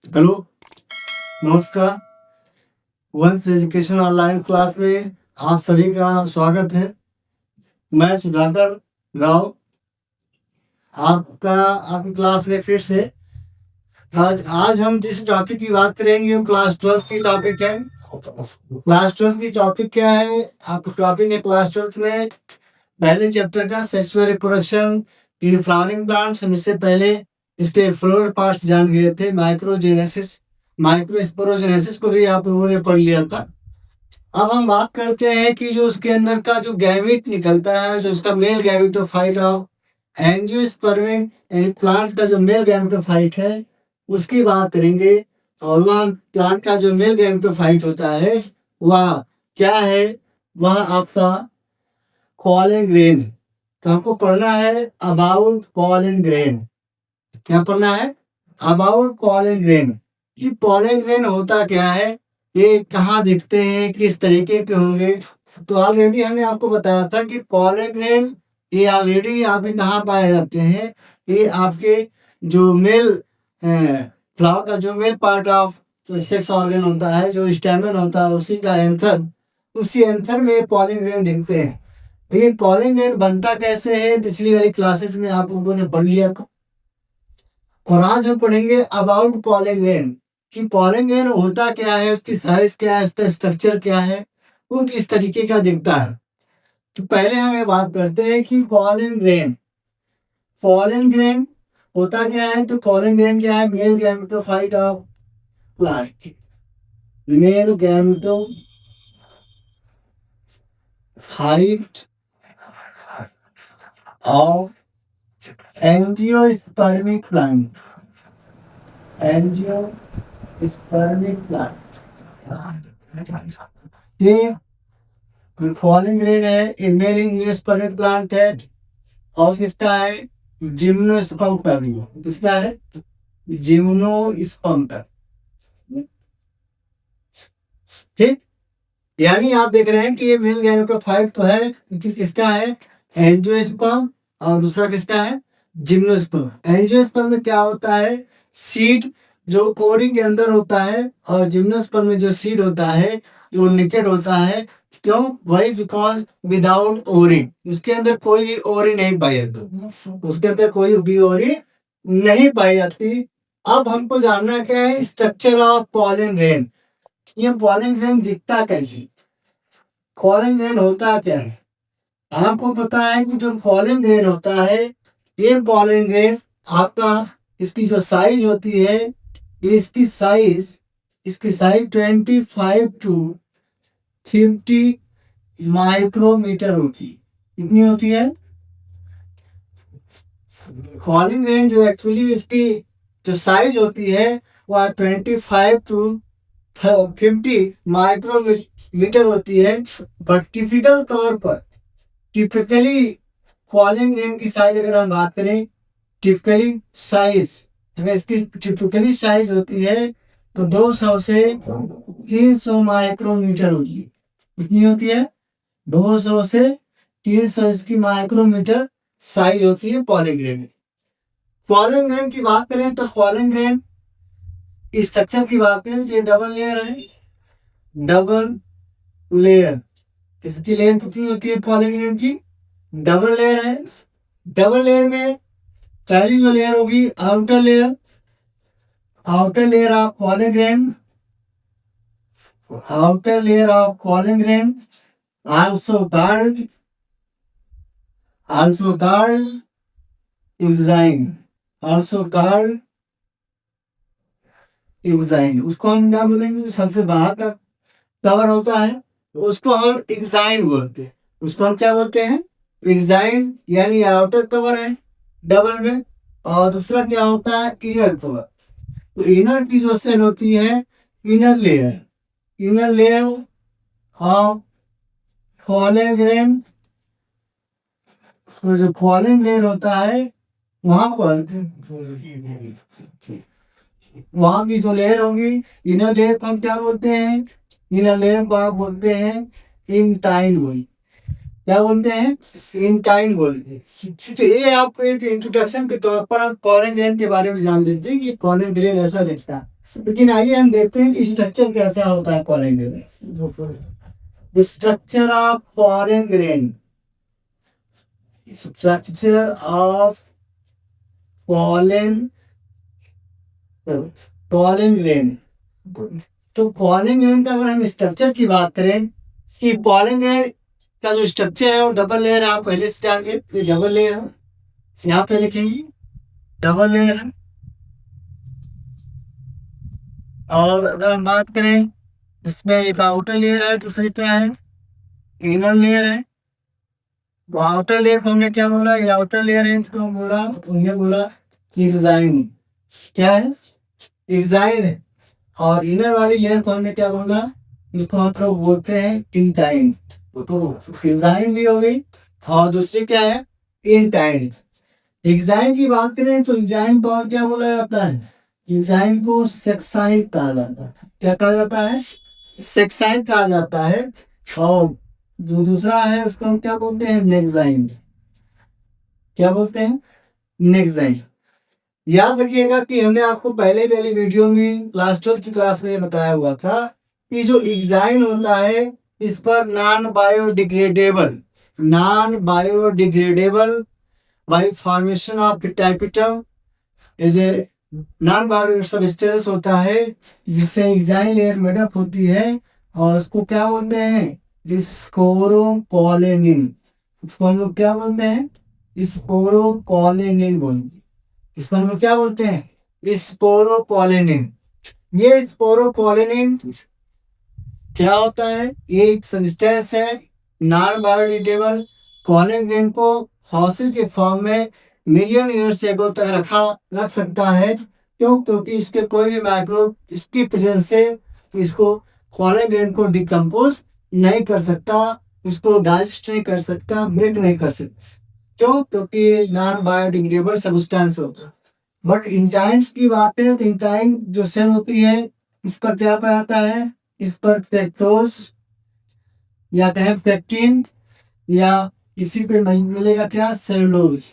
Hello, नमस्कार। वंश education online class में आप सभी का स्वागत है। मैं सुधाकर राव आपकी क्लास में फिर से आज हम जिस टॉपिक की बात करेंगे वो क्लास 12 की टॉपिक है। क्लास 12 की टॉपिक क्या है? आपको टॉपिक है क्लास 12 में पहले चैप्टर का sexual reproduction in flowering plants. हम इससे पहले इसके फ्लोर पार्ट्स जान गए थे। माइक्रोजेनेसिस, माइक्रोस्पोरोजेनेसिस को भी आप लोगों ने पढ़ लिया था। अब हम बात करते हैं कि जो उसके अंदर का जो गैमेट निकलता है, जो उसका मेल गैमेटोफाइट ऑफ एंजियोस्पर्म यानी प्लांट्स का जो मेल गैमेटोफाइट है उसकी बात करेंगे। और वह प्लांट का जो मेल गैमेटोफाइट होता है वह क्या है? वह आपका पॉलन ग्रेन। तो हमको पढ़ना है अबाउट पॉलन ग्रेन। क्या पढ़ना है? About pollen grain. कि पॉलन ग्रेन होता क्या है, ये कहाँ दिखते हैं, किस तरीके के होंगे। तो ऑलरेडी हमने आपको बताया था कि पॉलन ग्रेन ये ऑलरेडी आपके कहाँ पाए जाते हैं। ये आपके जो मेल फ्लावर का जो male part of sex organ होता है, जो स्टैमेन होता है, उसी का एंथर, उसी एंथर में पॉलन ग्रेन दिखते हैं। लेकिन पॉलन ग्रेन बनता कैसे है पिछली वाली क्लासेस में आप लोगों ने पढ़ लिया था। और आज हम पढ़ेंगे अबाउट पॉलन ग्रेन कि पॉलन ग्रेन होता क्या है, उसकी साइज क्या है, उसका स्ट्रक्चर क्या है, वो किस तरीके का दिखता है। तो पहले हम ये बात करते हैं कि पॉलन ग्रेन होता क्या है। तो पॉलन ग्रेन क्या है? Male gametophyte of plant, male gametophyte of angiospermic plant, angiospermic plant. ये पॉलन ग्रेन है, ये मेल एंजियोस्पर्मिक प्लांट है। और किसका है? जिम्नोस्पर्म का भी। किसका है? जिम्नोस्पर्म का। ठीक, यानी आप देख रहे हैं कि ये मेल गैमेटोफाइट तो है, लेकिन किसका है? एंजियोस्पर्म। और दूसरा किसका है? जिम्नोस्पर्म। एंजियोस्पर्म में क्या होता है? सीड जो ओरी के अंदर होता है, और जिम्नोस्पर्म में जो सीड होता है वो नेकेड होता है। क्यों? वही बिकॉज विदाउट ओरी, उसके अंदर कोई भी ओरी नहीं पाई जाती, उसके अंदर कोई भी ओरी नहीं पाई जाती। अब हमको जानना क्या है? Structure of pollen grain. ये पॉलन ग्रेन दिखता कैसे? पॉलन ग्रेन होता क्या है? आपको पता है कि जो पॉलन ग्रेन होता है, ये पॉलन ग्रेन आपका, इसकी जो साइज होती है, इसकी साइज 25 to 50 माइक्रोमीटर होती। कितनी होती है? पॉलन ग्रेन जो एक्चुअली इसकी जो साइज होती है वह 25 to 50 माइक्रोमीटर होती है। बट टिपिकल तौर पर, टिपिकली पॉलन ग्रेन की साइज अगर हम बात करें, टिपिकली साइज, अगर इसकी टिपिकली साइज होती है तो 200 से 300 माइक्रोमीटर होगी। कितनी होती है? 200 से 300 इसकी माइक्रोमीटर साइज होती है पॉलन ग्रेन की। पॉलन ग्रेन की बात करें तो पॉलन ग्रेन स्ट्रक्चर की बात करें तो ये डबल लेयर है। डबल लेयर, इसकी लेयर कितनी होती है पॉलन ग्रेन की? डबल लेयर है। डबल लेयर में पहली जो लेयर होगी outer layer, outer layer of pollen grain, outer layer of pollen grain also called exine, also called exine। उसको हम क्या बोलेंगे? सबसे बाहर का कवर होता है उसको हम एक्साइन बोलते हैं। उसको हम क्या बोलते हैं? एक्साइन, यानी आउटर कवर है डबल में। और दूसरा क्या होता है? Inner cover. तो इनर की जो सेल होती है, inner layer of pollen grain. तो जो पॉलन ग्रेन होता है वहां पर, वहां की जो लेयर होगी, इनर लेयर को हम क्या बोलते हैं? इनर लेयर को आप बोलते हैं इंटाइन वही। क्या बोलते हैं, इंटाइन बोलते हैं। तो ये आपको एक इंट्रोडक्शन के तौर पर आप पॉलन ग्रेन के बारे में जान देते हैं कि पॉलन ग्रेन ऐसा दिखता है। लेकिन आइए हम देखते हैं कि स्ट्रक्चर कैसा होता है pollen grain. Structure of pollen grain, structure of pollen pollen grain. तो पॉलन ग्रेन का अगर हम स्ट्रक्चर की बात करें कि पॉलन ग्रेन का जो स्ट्रक्चर है वो डबल लेयर है। आप पहले से जान गए डबल लेयर है, यहाँ पे देखेंगे डबल लेयर है। और अगर हम बात करें इसमें एक आउटर लेयर है, दूसरी क्या है, इनर लेयर है। तो आउटर लेयर को हमने क्या बोला, ये आउटर लेयर है, इसको हम बोला, उन्हें बोला एक्साइन। क्या है, एक्साइन है। और इनर वाली लेयर को हमने क्या बोला, इसको हम लोग बोलते हैं इंटाइन। तो एक्साइन भी हो गई और दूसरी क्या है, इंटाइन। एक्साइन की बात करें तो एक्साइन को और क्या बोला जाता है, एक्साइन को सेक्साइन कहा जाता है। क्या कहा जाता है, सेक्साइन कहा जाता है। और जो दूसरा है उसको हम क्या बोलते हैं, नेक्साइन। क्या बोलते हैं, नेक्साइन। याद रखिएगा कि हमने आपको पहले वाली वीडियो में क्लास 12 की क्लास में बताया हुआ था कि जो एक्साइन होता है इस पर non biodegradable by formation of टाइपिटम is a non biodegradable substance होता है जिससे एक्साइन लेयर मेडअप होती है। और उसको क्या बोलते हैं, स्पोरोकोलेनिन। उसको हम लोग क्या बोलते हैं, स्पोरोकोलेनिन बोलते हैं। इसको हम लोग क्या बोलते हैं, स्पोरोकोलेनिन। ये स्पोरोकोलेनिन क्या होता है, ये एक सब्सटेंस है नॉन बायोडिग्रेडेबल। कोलेन ग्रेन को फॉसिल के फॉर्म में मिलियन ईयर्स एगो तक रख सकता है। क्यों, क्योंकि इसके कोई भी माइक्रोब इसकी प्रेजेंस से इसको कोलेन ग्रेन को डिकम्पोज नहीं कर सकता, उसको डाइजेस्ट नहीं कर सकता, ब्रेक नहीं कर सकता। क्यों, क्योंकि नॉन बायोडिग्रेडेबल सब्सटेंस होता है। बट इंटाइन की बात है तो इंटाइन जो सेल होती है इस पर क्या पाया जाता है, इस पर पेक्टोज या कहें पेक्टिन या इसी पे नहीं मिलेगा क्या, सेलुलोज।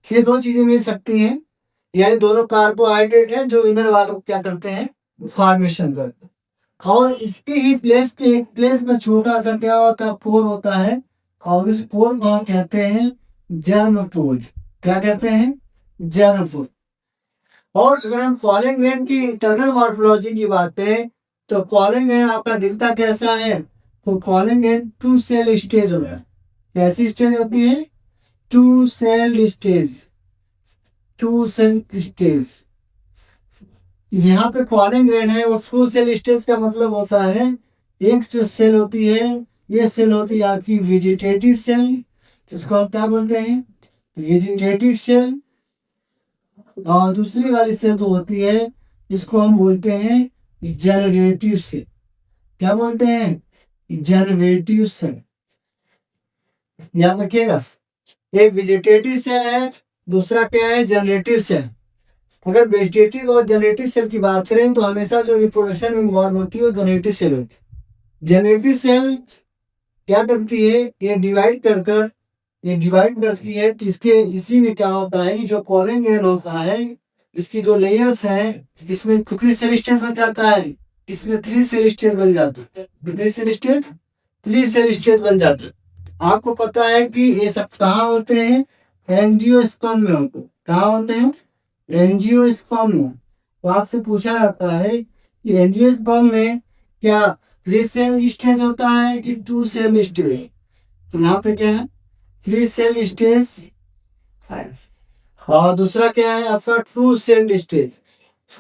ये दो चीजें मिल सकती हैं, यानी दोनों कार्बोहाइड्रेट है जो इनर वालों को क्या करते हैं, फॉर्मेशन करते हैं। और इसके ही प्लेस में छोटा सा क्या होता है, पोर होता है। और इस पोर को हम कहते हैं जर्म पोर। क्या कहते हैं, जर्म पोर। और अगर हम पॉलन ग्रेन की इंटरनल मॉर्फोलॉजी की बात करें तो पॉलन ग्रेन आपका दिखता कैसा है, तो पॉलन ग्रेन 2 सेल स्टेज होता है। कैसी स्टेज होती है, 2 सेल स्टेज। 2 cell stage. यहाँ पे पॉलन ग्रेन है वो 2 सेल स्टेज का मतलब होता है, एक जो सेल होती है ये सेल होती है आपकी वेजिटेटिव सेल, इसको हम क्या बोलते हैं, वेजिटेटिव सेल। और दूसरी वाली सेल जो होती है इसको हम बोलते हैं जनरेटिव सेल। क्या बोलते हैं, जनरेटिव सेल। याद रखिएगा, एक वेजिटेटिव सेल है, दूसरा क्या है, जनरेटिव सेल। अगर वेजिटेटिव और जनरेटिव सेल की बात करें तो हमेशा जो रिप्रोडक्शन में इन्वॉल्व होती है वो जनरेटिव सेल होती है। जनरेटिव सेल क्या करती है, ये डिवाइड करती है। तो इसी में क्या होता है कि जो पॉलन ग्रेन होता है इसकी जो लेयर्स है इसमें कितनी सेल स्टेज बन जाता है, इसमें 3 सेल स्टेज बन जाता है। कितनी सेल स्टेज, 3 सेल स्टेज बन जाता है। आपको पता है कि ये सब कहाँ होते हैं, एंजियोस्पर्म में होते हैं। कहाँ होते हैं, एंजियोस्पर्म में। तो आपसे पूछा जाता है कि एंजियोस्पर्म में क्या 3 सेल स्टेज होता है कि 2 सेल स्टेज। तो यहाँ पे क्या है, 3 सेल स्टेज। और दूसरा क्या है आपका 2 सेल स्टेज।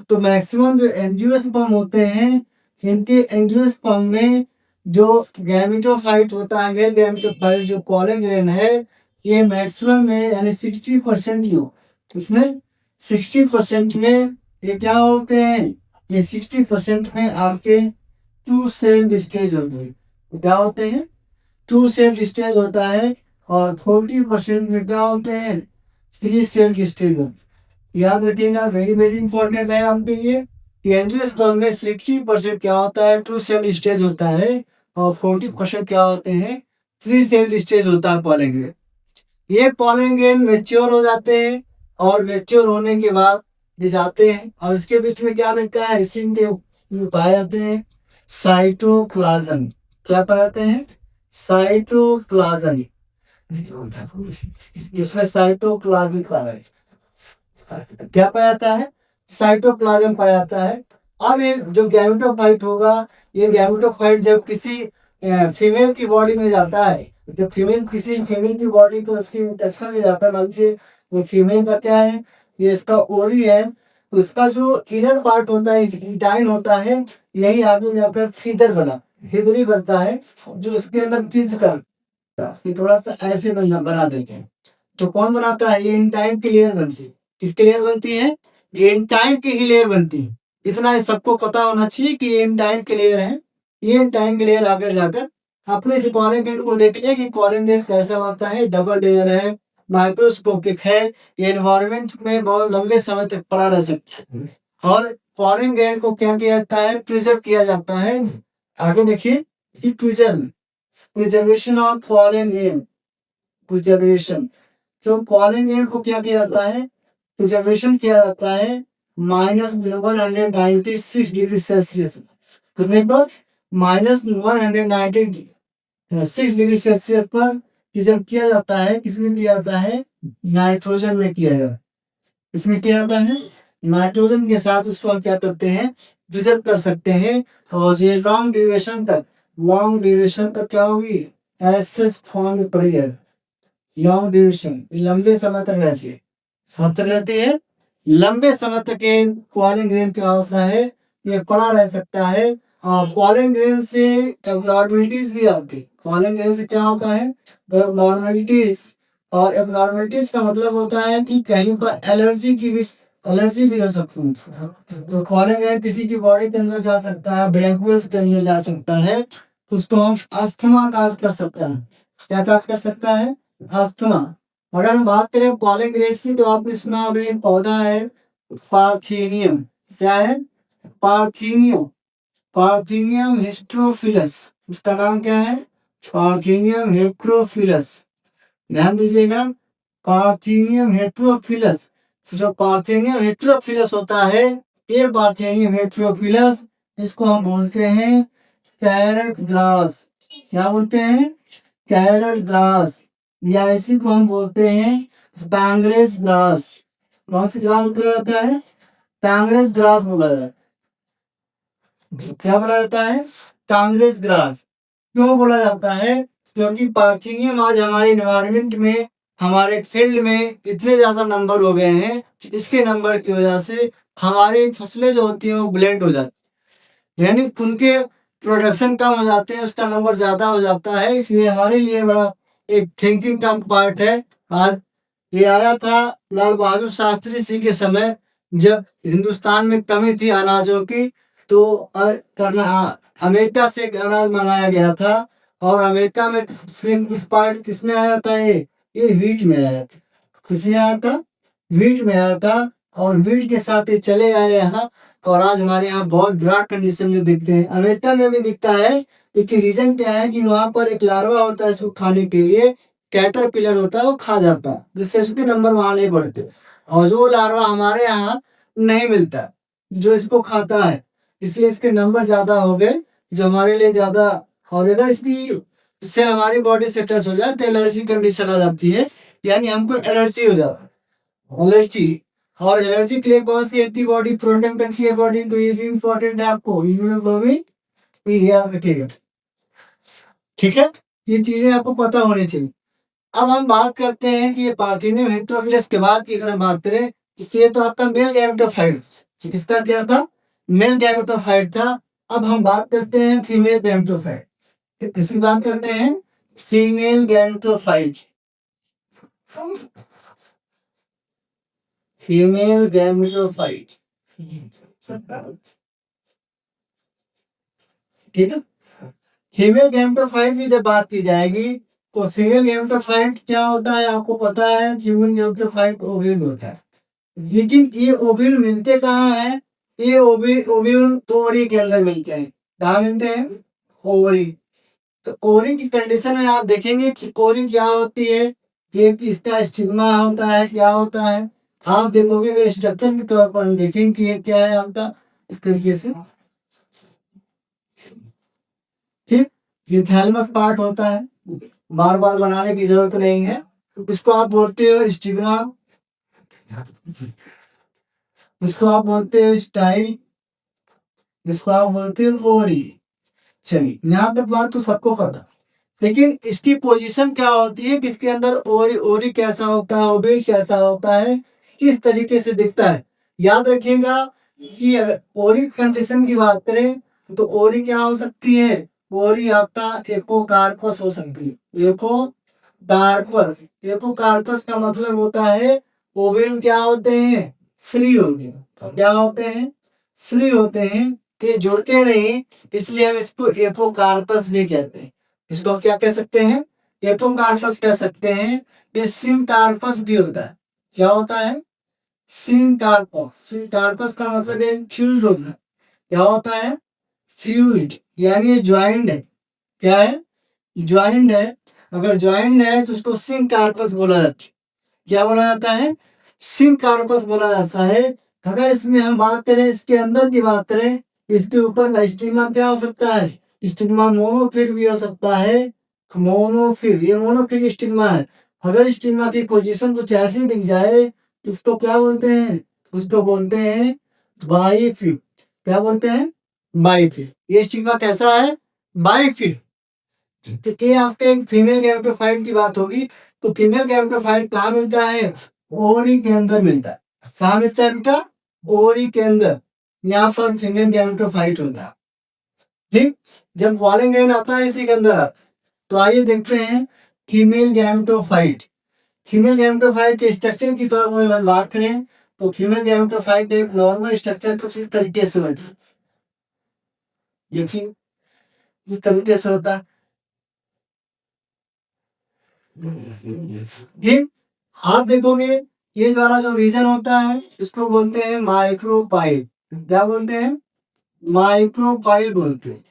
तो मैक्सिमम जो एंजियोस्पर्म होते हैं इनके एंजियोस्पर्म में जो गैमेटोफाइट होता है, मेल गैमेटोफाइट जो पॉलन ग्रेन है ये मैक्सिमम में यानी 60% जो इसमें 60% में ये क्या होते हैं, ये 60% में आपके 2 सेल स्टेज होते हैं। क्या होते हैं, 2 सेल स्टेज होता है। और 40% में क्या होते हैं, 3 सेल स्टेज होते हैं। याद रखिएगा, वेरी वेरी इंपॉर्टेंट है आपके लिए कि एंजियोस्पर्म में 60% क्या होता है, 2 सेल स्टेज होता है और 40% क्या होते हैं, फ्री सेल स्टेज होता है पॉलन ग्रेन। ये पॉलन ग्रेन मैच्योर हो जाते हैं और मैच्योर होने के बाद ये जाते हैं और इसके बीच में क्या मिलता है, इसी के पाए जाते हैं साइटोप्लाज्म। क्या पाए जाते हैं, साइटोप्लाज्म। इसमें साइटोप्लाज्म पाया क्या पाया जाता है, साइटोप्लाज्म पाया जाता है। अब ये जो गैमेटोफाइट होगा, ये गैमेटोफाइट जब किसी फीमेल की बॉडी में जाता है, जब किसी फीमेल की बॉडी को उसकी इंटेक्शन में जाता है, मान लीजिए वो फीमेल का क्या है, ये इसका ओरी है, तो इसका जो इनर पार्ट होता है, इंटाइन होता है, यही आगे जाकर फीदर फीदरी बनता है, जो उसके अंदर पिंच कर थोड़ा सा ऐसे बना देते हैं। तो कौन बनाता है, ये इंटाइन की लेयर बनती है। किसकी लेयर बनती है, ये इंटाइन की ही लेयर बनती है। इतना सबको पता होना चाहिए कि ये इंटाइन की लेयर है। ये इंटाइन की लेयर आगे जाकर अपने इस पॉलन ग्रेन को देख लिया कि पॉलन ग्रेन कैसा होता है, डबल लेयर है, माइक्रोस्कोपिक है, ये एनवायरनमेंट में बहुत लंबे समय तक पड़ा रह सकता है। और पॉलन ग्रेन को क्या किया जाता है, प्रिजर्व किया जाता है। आगे देखिए, preservation of pollen grain, preservation. तो पॉलन ग्रेन को क्या किया जाता है, प्रिजर्वेशन किया जाता है -196 डिग्री सेल्सियस। कितने पर, -196 डिग्री सेल्सियस पर प्रिजर्व किया जाता है। किसमें किया जाता है, नाइट्रोजन में किया जाता है। इसमें क्या जाता है, नाइट्रोजन के साथ उसको हम क्या करते हैं, प्रिजर्व कर सकते हैं। और ये लॉन्ग ड्यूरेशन तक क्या होगी, एसिड फॉर्म पड़ेगी। लॉन्ग ड्यूरेशन, लंबे समय तक रहती है। कब तक रहती है, लंबे समय तक ये पॉलन ग्रेन क्या होता है, ये पड़ा रह सकता है। और पॉलन ग्रेन से एब्नॉर्मलिटीज भी आती है। पॉलन ग्रेन से क्या होता है, एब्नॉर्मलिटीज। और एब्नॉर्मलिटीज का मतलब होता है कि कहीं पर एलर्जी भी हो सकती है। तो पॉलन ग्रेन किसी की बॉडी के अंदर जा सकता है, ब्रैंक्यूल्स के अंदर जा सकता है, तो उसको हम अस्थमा काज कर सकता है। क्या काज कर सकता है, अस्थमा। अगर हम बात करें पॉलन ग्रेन की, तो आपने सुना होगा एक पौधा है पार्थेनियम। क्या है, पार्थेनियम हिस्टोफिलस। उसका नाम क्या है, पार्थेनियम हेट्रोफिलस। ध्यान दीजिएगा, पार्थेनियम हेट्रोफिलस। जो पार्थेनियम हेट्रोफिलस होता है, ये पार्थेनियम हेट्रोफिलस, इसको हम बोलते हैं कैरेट ग्रास। क्या बोलते हैं, कैरेट ग्रास। या इसी को हम बोलते हैं पैंग्रेस ग्रास। कौन सी ग्रास बोला जाता है, पैंग्रेस ग्रास बोला जाता है। क्या बोला जाता है, कांग्रेस ग्रास। क्यों बोला जाता है, क्योंकि पार्थेनियम आज हमारे इन्वायरमेंट में, हमारे फील्ड में इतने ज्यादा नंबर हो गए हैं, इसके नंबर की वजह से हमारी फसलें जो होती हैं वो ब्लेंड हो जाती है, यानी उनके प्रोडक्शन कम हो जाते हैं, उसका नंबर ज्यादा हो जाता है। इसलिए हमारे लिए बड़ा एक थिंकिंग का पार्ट है। आज ये आया था लाल बहादुर शास्त्री जी के समय, जब हिंदुस्तान में कमी थी अनाजों की, तो अमेरिका से अनाज मंगाया गया था। और अमेरिका में इस पार्ट किसमें आया था, ये व्हीट में आया था। किसमें आया था, व्हीट में आया था। और व्हीट के साथ ये चले आए यहाँ, और आज हमारे यहाँ बहुत विराट कंडीशन में दिखते हैं। अमेरिका में भी दिखता है, लेकिन रीजन क्या है कि वहां पर एक लार्वा होता है, इसको खाने के लिए कैटरपिलर होता है, वो खा जाता है, जिससे उसके नंबर वहां नहीं बढ़ते। और जो लार्वा हमारे यहाँ नहीं मिलता, जो इसको खाता है, इसलिए इसके नंबर ज्यादा हो गए, जो हमारे लिए ज्यादा। और अगर इससे हमारी बॉडी से टच हो जाए तो एलर्जी कंडीशन आ जाती है, यानी हमको एलर्जी हो जाता है, एलर्जी। और एलर्जी के लिए कौन सी एंटीबॉडी प्रोटीन बनती है बॉडी, तो ये भी इंपॉर्टेंट है आपको, इम्यूनोग्लोबिन भी याद रखिएगा। ठीक है, ये चीजें आपको पता होनी चाहिए। अब हम बात करते हैं कि ये पार्थेनियम हेट्रोफिलस के बाद की अगर हम बात करें, तो ये तो आपका मेल गैमेटोफाइट। किसका क्या था, मेल गैमेटोफाइट था। अब हम बात करते हैं फीमेल गैमेटोफाइट। किसकी बात करते हैं, फीमेल गैमेटोफाइट। फीमेल गैमेटोफाइट, ठीक है। फीमेल गैमेटोफाइट की जब बात की जाएगी, तो फीमेल गैमेटोफाइट क्या होता है आपको पता है, फीमेल गैमेटोफाइट ओव्यूल होता है। लेकिन ये ओव्यूल मिलते कहाँ हैं, ये ओव्यूल ओवरी के अंदर मिलते हैं। कहाँ मिलते हैं, ओवरी। तो कोरिंग की कंडीशन में आप देखेंगे कि कोरिंग क्या होती है, ये इसका स्टिग्मा होता है, क्या होता है। आप देखोगे अगर स्ट्रक्चर के तौर पर हम देखेंगे कि ये क्या है आपका, इस तरीके से, ठीक, ये थैलेमस पार्ट होता है, बार बार बनाने की जरूरत नहीं है। इसको आप बोलते हो स्टिग्मा, इसको आप बोलते हो स्टाइल, जिसको आप बोलते हो ओरी। चलिए यहाँ तक बात तो सबको पता, लेकिन इसकी पोजीशन क्या होती है, किसके अंदर ओरी, ओरी कैसा होता है, ओबे कैसा होता है, किस तरीके से दिखता है। याद रखिएगा कि अगर ओरी कंडीशन की बात करें तो ओरी क्या हो सकती है, ओरी आपका एपोकार्पस हो सकती है। एपोकार्पस, एपोकार्पस का मतलब होता है ओवेल क्या होते हैं, फ्री होते हैं। क्या होते हैं, फ्री होते हैं, कि जुड़ते नहीं, इसलिए हम इसको एपोकार्पस भी कहते हैं। इसको क्या कह सकते हैं, एपोकार्पस कह सकते हैं। ये सिंकार्पस भी होता है। क्या होता है, सिंकार्पस। सिंकार्पस का मतलब है फ्यूज होता है। क्या होता है, फ्यूज, यानी ज्वाइंट है। क्या है, ज्वाइंट है। अगर ज्वाइंट है तो उसको सिंकार्पस बोला जाता है। क्या बोला जाता है, सिंकार्पस बोला जाता है। अगर इसमें हम बात करें, इसके अंदर की बात करें, इसके ऊपर का स्टिग्मा क्या हो सकता है, स्टिग्मा मोनोफिल भी हो सकता है। मोनोफिल, ये मोनोफिल स्टिग्मा है। अगर स्टिग्मा की पोजीशन कुछ ऐसी दिख जाए तो इसको क्या बोलते हैं, उसको बोलते हैं बाइफिल। क्या बोलते हैं, बाइफिल। ये स्टिग्मा कैसा है, बाइफिल। तो ये आपके एक फीमेल गैमेटोफाइट की बात होगी। तो फीमेल गैमेटोफाइट कहाँ मिलता है, ओवरी के अंदर मिलता है। कहाँ मिलता है बेटा, ओवरी के अंदर। यहाँ पर फीमेल गैमेटोफाइट होता है। ठीक, जब पॉलन ग्रेन आता है इसी के अंदर आता है। तो आइए देखते हैं फीमेल गैमेटोफाइट। फीमेल गैमेटोफाइट के स्ट्रक्चर की तौर पर बात करें तो फीमेल गैमेटोफाइट एक नॉर्मल स्ट्रक्चर कुछ इस तरीके से होता है। देखिए इस तरीके से होता है। ठीक, आप देखोगे ये वाला जो रीजन होता है इसको बोलते हैं माइक्रोपाइल। क्या बोलते हैं, माइक्रोपाइल बोलते हैं।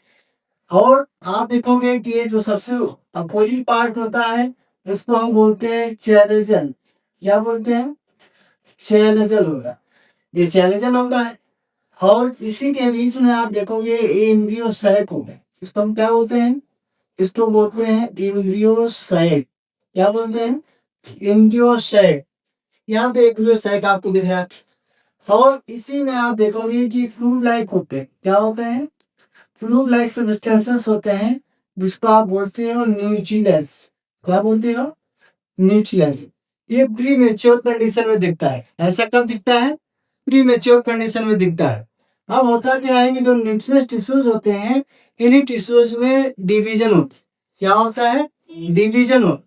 और आप देखोगे कि ये जो सबसे अपोजिट पार्ट होता है इसको हम बोलते हैं चैलेजन। क्या बोलते हैं, चैलेजन होगा, ये चैलेजन होता है। और इसी के बीच में आप देखोगे एम्ब्रियोसाइट होगा। इसको हम क्या बोलते हैं, इसको बोलते हैं एम्ब्रियोसाइट। क्या बोलते हैं, एम्ब्रियोसाइट। यहाँ पे एम्ब्रियोसाइट आपको दिख रहा है। और इसी में आप देखोगे कि फ्लूइड लाइक होते हैं। क्या होते हैं, फ्लूइड लाइक सब्सटेंसेस होते हैं, जिसको आप बोलते हो न्यूट्रिएंट्स। क्या बोलते हो, न्यूट्रिएंट्स। ये प्री मेच्योर कंडीशन में दिखता है। ऐसा कब दिखता है, प्री मेच्योर कंडीशन में दिखता है। अब होता क्या है कि जो न्यूट्रिएंट टिश्यूज होते हैं, इन्हीं टिश्यूज में डिवीजन होता है। क्या होता है, डिवीजन हो।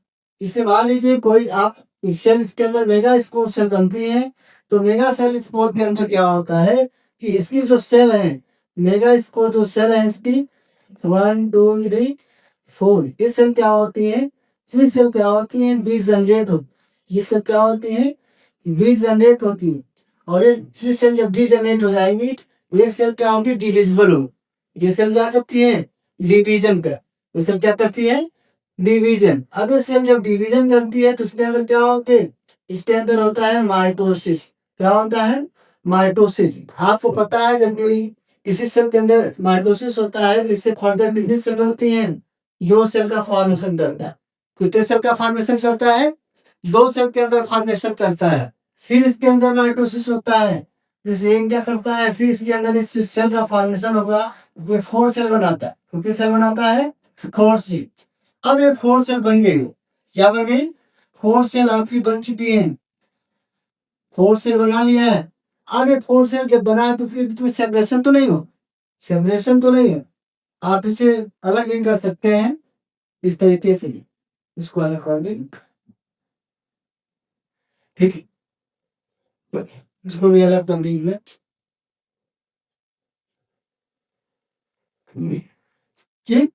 इसे मान लीजिए कोई आप सेल, इसके अंदर मेगा स्पोर सेल बनती है। तो मेगा सेल स्पोर के अंदर क्या होता है कि इसकी जो सेल है, मेगा स्पोर जो सेल है इसकी 1 2 3 4, ये सेल क्या होती है, ये सेल क्या होती है, बीज जनरेट होती। ये सेल क्या होती है, बीज जनरेट होती है। और ये थ्री सेल जब डी जनरेट हो जाएंगी, ये सेल क्या होगी, डिविजिबल हो। ये सेल क्या करती है, डिवीजन का। ये सेल क्या करती है, डिवीजन। अब ये सेल जब डिवीजन करती है तो इसके अंदर क्या होते हैं, इसके अंदर होता है माइटोसिस। क्या होता है, माइटोसिस। आपको पता है जब भी किसी सेल के अंदर माइटोसिस होता है तो इससे फर्दर कितनी सेल होती है, दो सेल का फॉर्मेशन करता है। कितने सेल का फॉर्मेशन करता है, दो सेल के अंदर फॉर्मेशन करता है। फिर इसके अंदर माइटोसिस होता है, जैसे क्या करता है, फिर इसके अंदर इस सेल का फॉर्मेशन होगा, वो 4 सेल बनाता है। कितने सेल बनाता है, 4 सेल। अब ये 4 सेल बन गई, क्या बन गई, 4 सेल आपकी बन चुकी है। 4 सेल बना लिया है। अब ये 4 सेल जब बना है तो उसके बीच में सेपरेशन तो नहीं हो, सेपरेशन तो नहीं है। आप इसे अलग भी कर सकते हैं इस तरीके से, इसको अलग कर दें। ठीक है, इसको भी अलग कर देंगे। ठीक,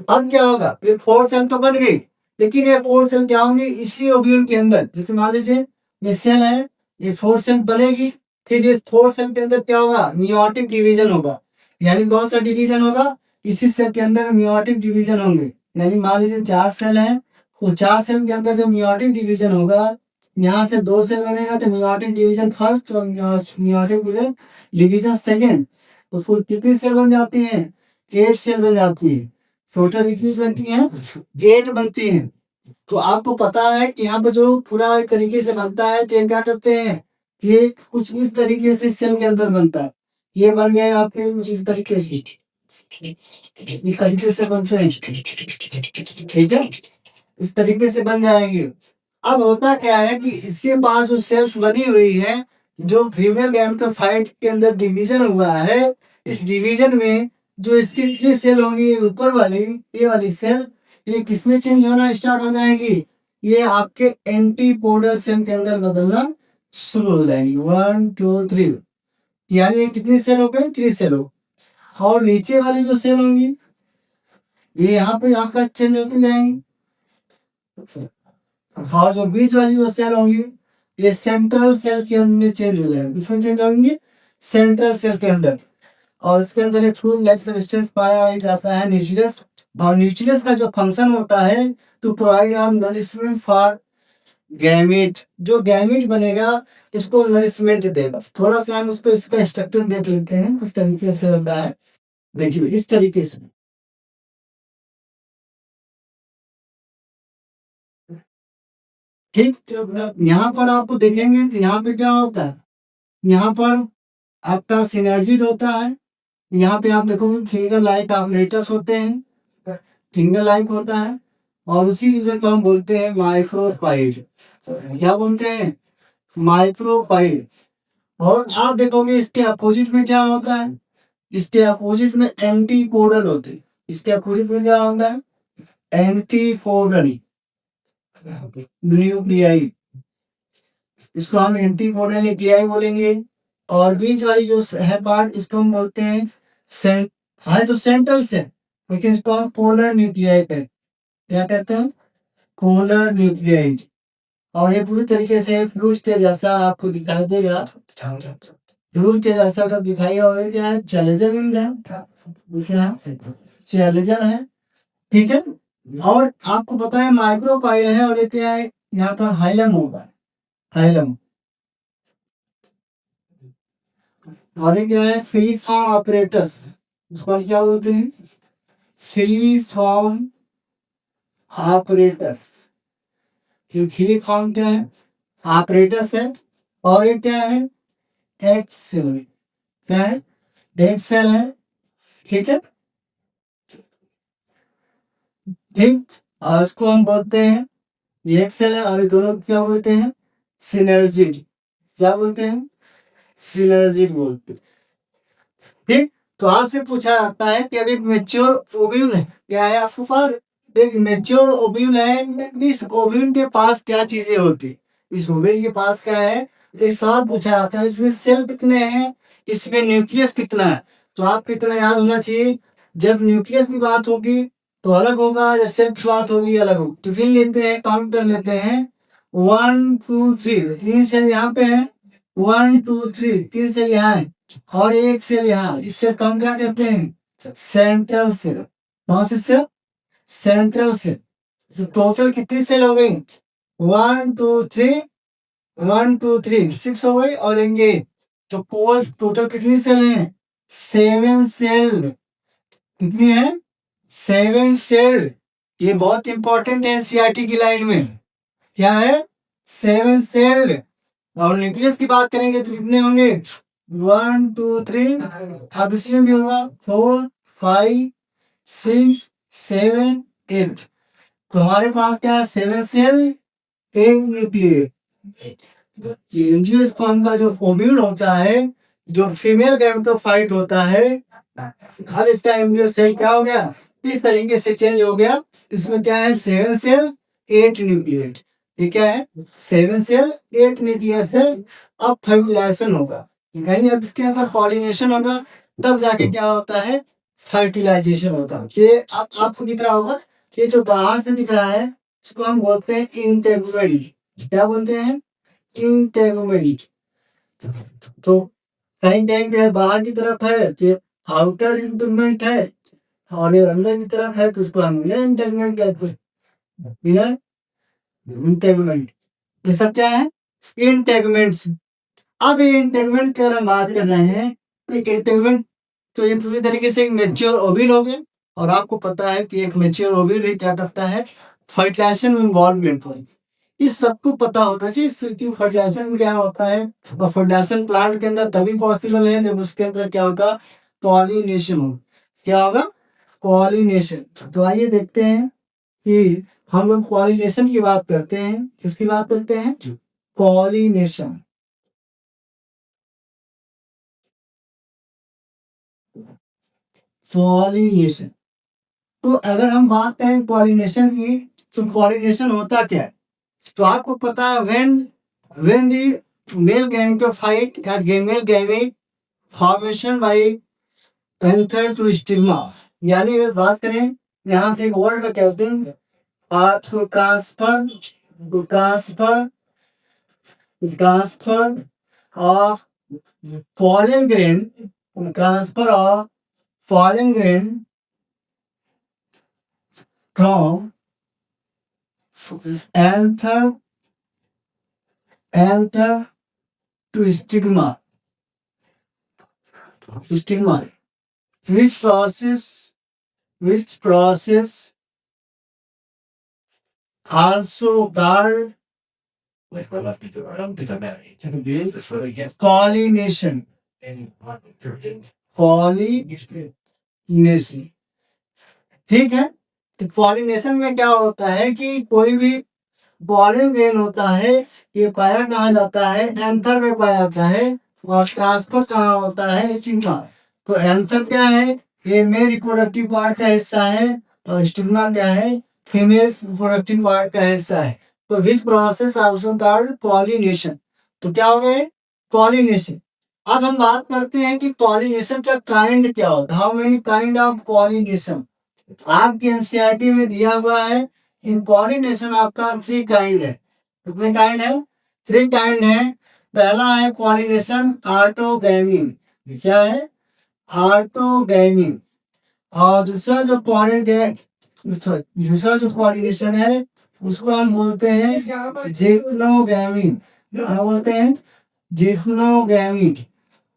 अब क्या होगा, ये 4 सेल तो बन गई, लेकिन ये 4 सेल क्या होंगे इसी ओव्यूल के अंदर। जैसे मान लीजिए ये सेल है, ये 4 सेल बनेगी। फिर ये 4 सेल के अंदर क्या होगा, मियोटिक डिवीजन होगा। यानी कौन सा डिवीजन होगा, इसी सेल के अंदर मियोटिक डिवीजन होंगे। यानी मान लीजिए 4 सेल है, तो 4 सेल के अंदर जब मियोटिक डिवीजन होगा, यहाँ से 2 सेल बनेगा तो मियोटिक डिवीजन फर्स्ट और मियोटिक डिवीजन सेकेंड, तो फिर कितनी सेल बन जाती है? 8 सेल बन जाती है। टोटल कितनी बनती है? 8 बनती है। तो आपको पता है कि यहाँ पे जो पूरा एक तरीके से बनता है, तो ये क्या करते हैं, ये कुछ इस तरीके से सेल के अंदर बनता है। ये बन गए आपके कुछ इस तरीके से, इस तरीके से बनते हैं, ठीक है, इस तरीके से बन जाएंगे। अब होता क्या है कि इसके पास जो सेल्स बनी हुई है, जो फीमेल गैमेटोफाइट के अंदर डिवीजन हुआ है, इस डिवीजन में जो इसकी 3 सेल होंगी ऊपर वाली, ये वाली सेल, ये किसमें चेंज होना स्टार्ट हो जाएंगी? ये आपके एंटीपोडल सेल के अंदर बदलना शुरू हो जाएंगी। 1 2 3, यानी ये कितनी सेल हो गई? 3 सेल हो। और नीचे वाली जो सेल होंगी, ये यहाँ पे आपका चेंज होती जाएंगी। और जो बीच वाली जो सेल होंगी, ये सेंट्रल सेल के अंदर चेंज हो जाएंगी। किसमें चेंज होंगी? सेंट्रल सेल के अंदर। और इसके अंदर एक फ्लूइड लाइक सब्सटेंस पाया जाता है, न्यूक्लियस। और न्यूक्लियस का जो फंक्शन होता है, to provide nourishment for gamete. जो गैमीट बनेगा इसको नरिशमेंट देगा। थोड़ा सा हम उस पर इसका स्ट्रक्चर देख लेते हैं, किस तरीके से होता है। देखिए इस तरीके से, ठीक। यहाँ पर आपको देखेंगे तो यहाँ पे क्या होता है, यहाँ पर आपका सिनर्जिड होता है। यहाँ पे आप देखोगे फिंगर लाइक ऑपरेटर्स होते हैं, फिंगर लाइक होता है। और उसी रीजन को हम बोलते हैं माइक्रोपाइड। क्या बोलते हैं? माइक्रोपाइड। और आप देखोगे इसके अपोजिट में क्या होता है, इसके अपोजिट में एंटीपोडल होते हैं। इसके अपोजिट में क्या होता है? एंटीपोडल न्यूक्लियाई, इसको हम एंटीपोडल न्यूक्लियाई बोलेंगे। और बीच वाली जो है पार्ट, इसको हम बोलते हैं है तो सेंट्रल से, लेकिन इसको हम पोलर न्यूक्लियाई कहते हैं। क्या कहते हैं? Polar nuclei. और ये पूरी तरीके से फ्लूइड के जैसा आपको दिखाई देगा, फ्लूइड के जैसा तो दिखाई। और क्या है? चैलेंजर चैलेंजर है, ठीक है। और आपको पता है माइक्रोपाइल है, और ये क्या है, यहाँ पर हाइलम होगा, हाइलम। और ये क्या है? फ्री फॉर्म ऑपरेटर्स, इसको हम क्या बोलते हैं? Free form operators. Free form क्या है? ऑपरेटर्स है। और ये क्या है? एक्सेल। क्या है? एक्सेल है, ठीक है, ठीक। और इसको हम बोलते हैं, ये एक्सेल है, और ये दोनों क्या बोलते हैं? सिनर्जिड। क्या बोलते हैं? सिनर्जिड बोलते हैं, ठीक। तो आपसे पूछा जाता है कि अब एक मेच्योर ओव्यूल है, क्या है आपके पास? एक मेच्योर ओव्यूल है, इस ओव्यूल के पास क्या चीजें होती? इस ओव्यूल के पास क्या है? तो एक सवाल पूछा जाता है, इसमें सेल कितने हैं, इसमें न्यूक्लियस कितना है? तो आपको इतना याद होना चाहिए, जब न्यूक्लियस की बात होगी तो अलग होगा, जब सेल की बात होगी अलग होगी। तो फिर लेते हैं, काउंट कर लेते हैं। 1 2 3, 3 सेल यहाँ पे है। 1 2 3, 3 सेल यहाँ है, और एक सेल यहाँ। इससे कम क्या कहते हैं? Central cell. कौन से सेल? Central cell. तो टोटल कितनी सेल हो गई? 1 2 3, 1 2 3, 6 हो गई। और ये तो कोल टोटल कितनी सेल है? 7 सेल। कितनी है? 7 सेल। ये बहुत इंपॉर्टेंट है एनसीईआरटी की लाइन में। क्या है? 7 सेल। और न्यूक्लियस की बात करेंगे तो कितने होंगे? 1 2 3, अब इसमें भी होगा 4 5 6 7 8। तो हमारे पास क्या है? 7 सेल, 8 न्यूक्लियस। एंजियोस्पर्म का जो ओव्यूल होता है, जो फीमेल गैमेटोफाइट होता है, अब इसका एम्ब्रियो सेल क्या हो गया? इस तरीके से चेंज हो गया। इसमें क्या है? 7 सेल 8 न्यूक्लियस। ये क्या है? 7 सेल 8 न्यूक्लियस है। अब फर्टिलाइजेशन होगा, यानी अब इसके अंदर पॉलिनेशन होगा, तब जाके क्या होता है? फर्टिलाइजेशन होता है। ये अब आपको दिख रहा होगा, ये जो बाहर से दिख रहा है इसको हम बोलते हैं इंटेगुमेंट। क्या बोलते हैं? इंटेगुमेंट। तो कहीं कहीं क्या है, बाहर की तरफ है कि आउटर इंटेगुमेंट है, और ये अंदर की तरफ है तो उसको हम इनर इंटेगमेंट कहते हैं। इनर इंटेगमेंट, ये सब क्या है? इंटेगमेंट्स। अब ये इंटेगमेंट की अगर हम बात कर रहे हैं तो इंटेगमेंट तो ये पूरी तरीके से एक मैच्योर ओविल हो गया। और आपको पता है कि एक मैच्योर ओविल ही क्या करता है? फर्टिलाइजेशन में इन्वॉल्वमेंट हो। इस सबको पता होना चाहिए कि फर्टिलाइजेशन क्या होता है। और फर्टिलाइजेशन प्लांट के अंदर तभी पॉसिबल है जब उसके अंदर क्या होगा? पॉलिनेशन हो। क्या होगा? पॉलिनेशन। तो आइए देखते हैं कि हम लोग पॉलिनेशन की बात करते हैं। किसकी बात करते हैं? पॉलिनेशन। पॉलिनेशन। तो अगर हम बात करें पॉलिनेशन की, तो पॉलिनेशन होता क्या है? तो आपको पता है व्हेन दी मेल गैमेटोफाइट या male gamete formation by anther to stigma, यानी अगर बात करें यहाँ से एक वर्ड का कहते हैं to transfer, to transfer, transfer of pollen grain, transfer of pollen grain from anther to stigma. Stigma. Which process also called pollination. Pollination. ठीक है। तो पॉलिनेशन में क्या होता है कि कोई भी पॉलन ग्रेन होता है, ये पाया कहाँ जाता है? एंथर में पाया जाता है। और ट्रांसफर कहाँ होता है? स्टिग्मा। तो एंथर क्या है? ये मेल रिप्रोडक्टिव पार्ट का हिस्सा है। और स्टिग्मा क्या है? फीमेल रिप्रोडक्टिव पार्ट का हिस्सा है। तो which process also called pollination. तो क्या हो गए? पॉलिनेशन। अब हम बात करते हैं कि पॉलिनेशन का काइंड क्या होता है। How many kind of pollination आपकी एनसीईआरटी में दिया हुआ है। इन पॉलिनेशन आपका 3 काइंड है। कितने काइंड है? 3 काइंड है। पहला है पॉलिनेशन ऑटोगैमी। क्या है? ऑटोगैमी। और दूसरा जो पॉलिनेशन है उसको हम बोलते हैं जिम्नोगैमी। क्या बोलते हैं? जिम्नोगैमी।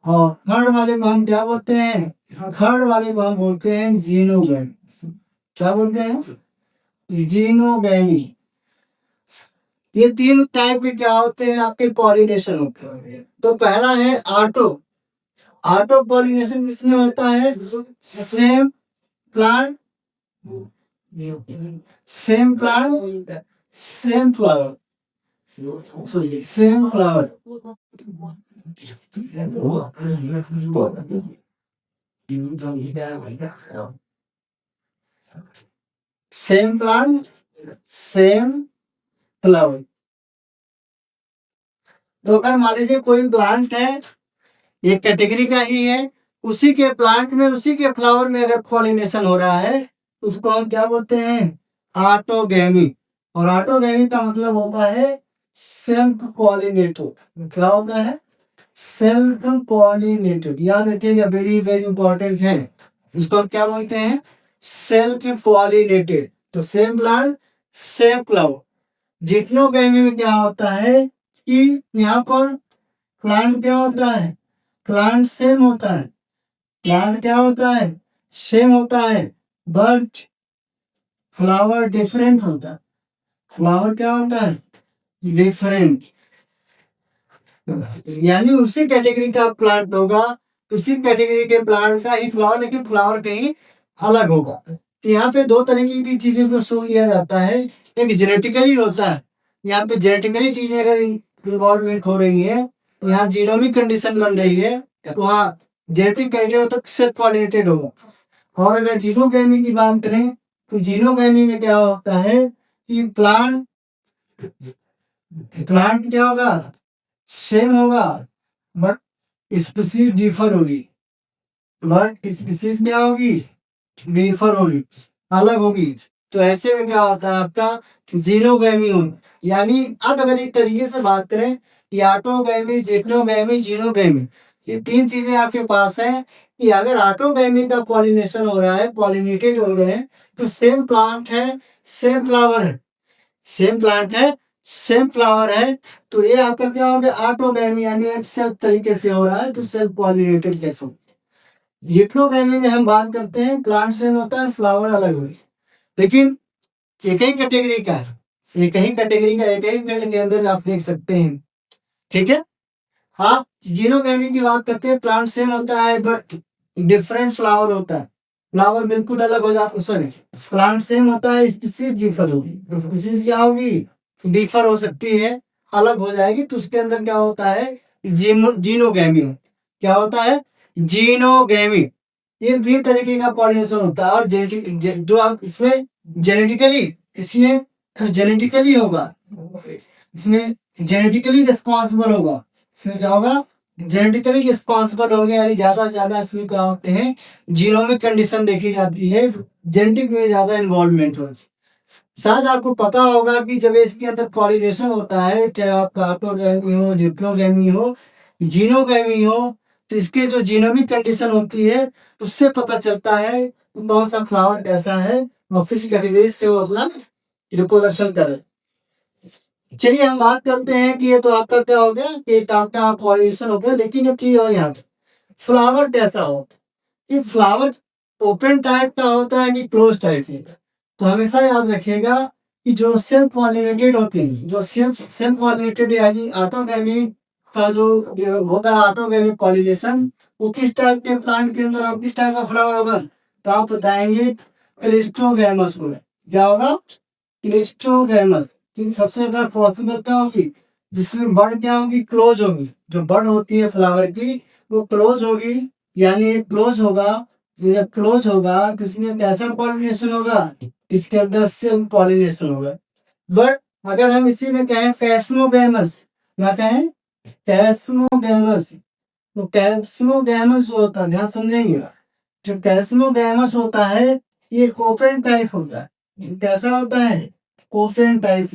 और थर्ड वाले को हम क्या बोलते हैं? थर्ड वाले को हम बोलते हैं जीनोगैमी। क्या बोलते हैं? जीनोगैमी। ये 3 टाइप के क्या होते हैं? आपके पॉलिनेशन होते हैं। तो पहला है ऑटो। ऑटो पॉलिनेशन किसमें होता है? Same plant, same plant, same flower, sorry same flower. Same plant, same flower. तो अगर मान लीजिए कोई प्लांट है, ये कैटेगरी का ही है, उसी के प्लांट में उसी के फ्लावर में अगर पॉलिनेशन हो रहा है तो उसको हम क्या बोलते हैं? ऑटोगैमी। और ऑटोगैमी का मतलब होता है सेल्फ पॉलिनेटेड। क्या होता है? Self pollinated. याद रखिएगा, वेरी वेरी इंपॉर्टेंट है। इसको हम क्या बोलते हैं? Self pollinated. तो सेम प्लांट सेम फ्लावर। जिम्नोगैमी में क्या होता है कि यहाँ पर प्लांट क्या होता है? प्लांट सेम होता है। प्लांट क्या होता है? सेम होता है, बट फ्लावर डिफरेंट होता है। फ्लावर क्या होता है? डिफरेंट। यानी उसी कैटेगरी का प्लांट होगा, उसी कैटेगरी के प्लांट का ही फ्लावर, लेकिन फ्लावर कहीं अलग होगा। तो यहाँ पे 2 तरह की चीजें को शो किया जाता है। एक जेनेटिकली होता है। यहाँ पे जेनेटिकली चीजें अगर इन्वॉल्वमेंट हो रही है तो यहाँ जीनोमिक कंडीशन बन रही है, तो वहाँ जेनेटिक क्राइटेरिया तक सेल्फ पॉलिनेटेड होगा। और अगर जीनोगैमी की बात करें तो जीनोगैमी में क्या होता है कि प्लांट क्या होगा? सेम होगा, बट स्पीसीज डिफर होगी। बट स्पीसीज क्या होगी? डिफर होगी, अलग होगी। तो ऐसे में क्या होता है आपका? जीनोगैमी होगी। यानी अब अगर एक तरीके से बात करें कि ऑटोगैमी, जिम्नोगैमी, जीनोगैमी, ये 3 चीजें आपके पास है कि अगर ऑटोगैमी का पॉलिनेशन हो रहा है, पॉलिनेटेड हो रहे हैं, तो सेम प्लांट है, सेम फ्लावर है, सेम प्लांट है, सेम फ्लावर है, तो ये आपका क्या हो गया, ऑटोगैमी, यानी एक सेल्फ तरीके से हो रहा है, तो सेल्फ पॉलिनेटेड कैसे होता है। यूक्लोगैमी में हम बात करते हैं प्लांट सेम होता है, फ्लावर अलग होता है, लेकिन एक ही कैटेगरी का है, एक ही कैटेगरी का, एक ही पेड़ के अंदर आप देख सकते हैं, ठीक है। हाँ, जीनोगैमी की बात करते हैं, प्लांट सेम होता है बट डिफरेंट फ्लावर होता है, फ्लावर बिल्कुल अलग हो जाता है, सॉरी, प्लांट सेम होता है, स्पीसीज डिफर होगी, स्पीसीज क्या होगी, डिफर हो सकती है, अलग हो जाएगी, तो उसके अंदर क्या होता है, जीनोगैमी, क्या होता है, जीनोगैमी। ये 3 तरीके का पॉलिनेशन होता है, और जेनेटिक जो आप इसमें जेनेटिकली, इसमें जेनेटिकली होगा, इसमें जेनेटिकली रिस्पॉन्सिबल होगा, इसमें क्या होगा, जेनेटिकली रिस्पॉन्सिबल हो गया, यानी ज्यादा से ज्यादा इसमें क्या होते हैं, जीनोमिक कंडीशन देखी जाती है, जेनेटिक में ज्यादा इन्वॉल्वमेंट हो। शायद आपको पता होगा कि जब इसके अंदर पॉलिनेशन होता है, चाहे आपका ऑटोगैमी हो, डिप्लोगैमी हो, जीनोगैमी हो, तो इसके जो जीनोमिक कंडीशन होती है, उससे पता चलता है कि कौन सा फ्लावर कैसा है, और किस कैटेगरी से वो अपना रिप्रोडक्शन करे। चलिए हम बात करते हैं कि ये तो आपका क्या हो गया कि आपका पॉलिनेशन हो गया, लेकिन एक चीज और, यहाँ पे फ्लावर कैसा होता है, ये फ्लावर ओपन टाइप का होता है कि क्लोज टाइप का। तो हमेशा याद रखिएगा कि जो सेल्फ पॉलिनेटेड होते हैं, जो सेल्फ पॉलिनेटेड यानी ऑटोगैमी का जो होगा, ऑटोगैमी पॉलिनेशन, वो किस टाइप के प्लांट के अंदर और किस टाइप का फ्लावर होगा, तो आप बताएंगे क्लिस्टोगैमस होगा। क्या होगा, क्लिस्टोगैमस। सबसे ज्यादा पॉसिबल क्या होगी, जिसमें बड क्या होगी, क्लोज होगी, जो बड होती है फ्लावर की वो क्लोज होगी, यानी क्लोज होगा, जब क्लोज होगा तो इसमें कैसा पॉलिनेशन होगा, इसके अंदर सेल्फ पॉलिनेशन होगा। बट अगर हम इसी में कहें कैस्मोगैमस, क्या कहें, कैस्मोगैमस, तो कैस्मोगैमस जो होता है, ध्यान समझेंगे, जो कैस्मोगैमस होता है ये ओपन टाइप होता है। कैसा होता है, ओपन टाइप,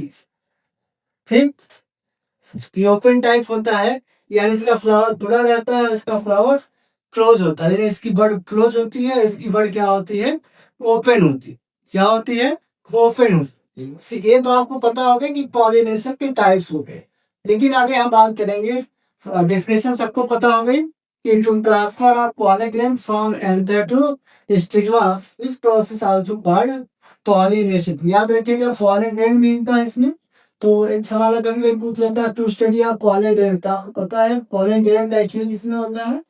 ठीक, ये ओपन टाइप होता है, यानी इसका फ्लावर खुला रहता है, इसका फ्लावर क्लोज होता है, यानी इसकी बड क्लोज होती है, इसकी बड क्या होती है, ओपन होती है, क्या होती है, ओपन होती है। तो ये तो आपको पता होगा कि पॉलिनेशन के टाइप्स हो गए, लेकिन आगे हम बात करेंगे, डेफिनेशन सबको पता हो गई कि to transfer of pollen grain from anther to stigma, इस प्रोसेस आल्सो कॉल्ड पॉलिनेशन। याद रखिएगा पॉलीग्रेन भी था इसमें, तो एक सवाल कभी कभी पूछ लेता है टू स्टडी ऑफ पॉलीग्रेन, का पता है पॉलीग्रेन का एक्चुअली किसमें होता है,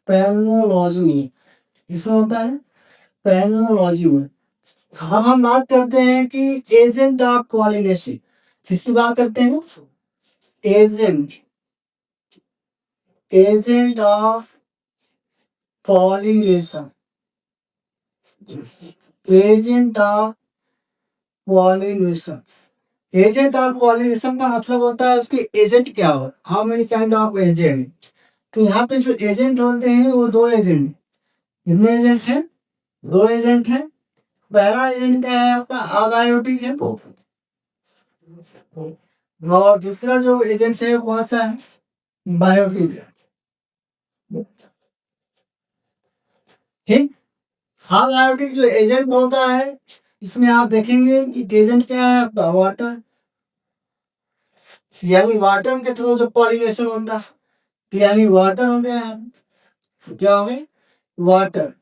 पैनोलॉजी में, किसमें होता है, पैनोलॉजी में। अब हम बात करते हैं कि एजेंट ऑफ पॉलिनेशन, किसकी बात करते हैं, agent, agent of pollination, agent of pollination. Agent of pollination का मतलब होता है उसके एजेंट क्या हो, how many kind of agent. तो यहाँ पे जो एजेंट होते हैं वो 2 एजेंट, कितने एजेंट हैं, 2 एजेंट हैं। पहला एजेंट क्या है आपका, अबायोटिक है, और दूसरा जो एजेंट है कौन सा है, बायोटिक है, ठीक। अबायोटिक जो एजेंट होता है, इसमें आप देखेंगे कि एजेंट क्या है आपका, वाटर, यानी वाटर के थ्रू जो पॉलिनेशन होता है, यानी वाटर हो गया, क्या हो गया, वाटर।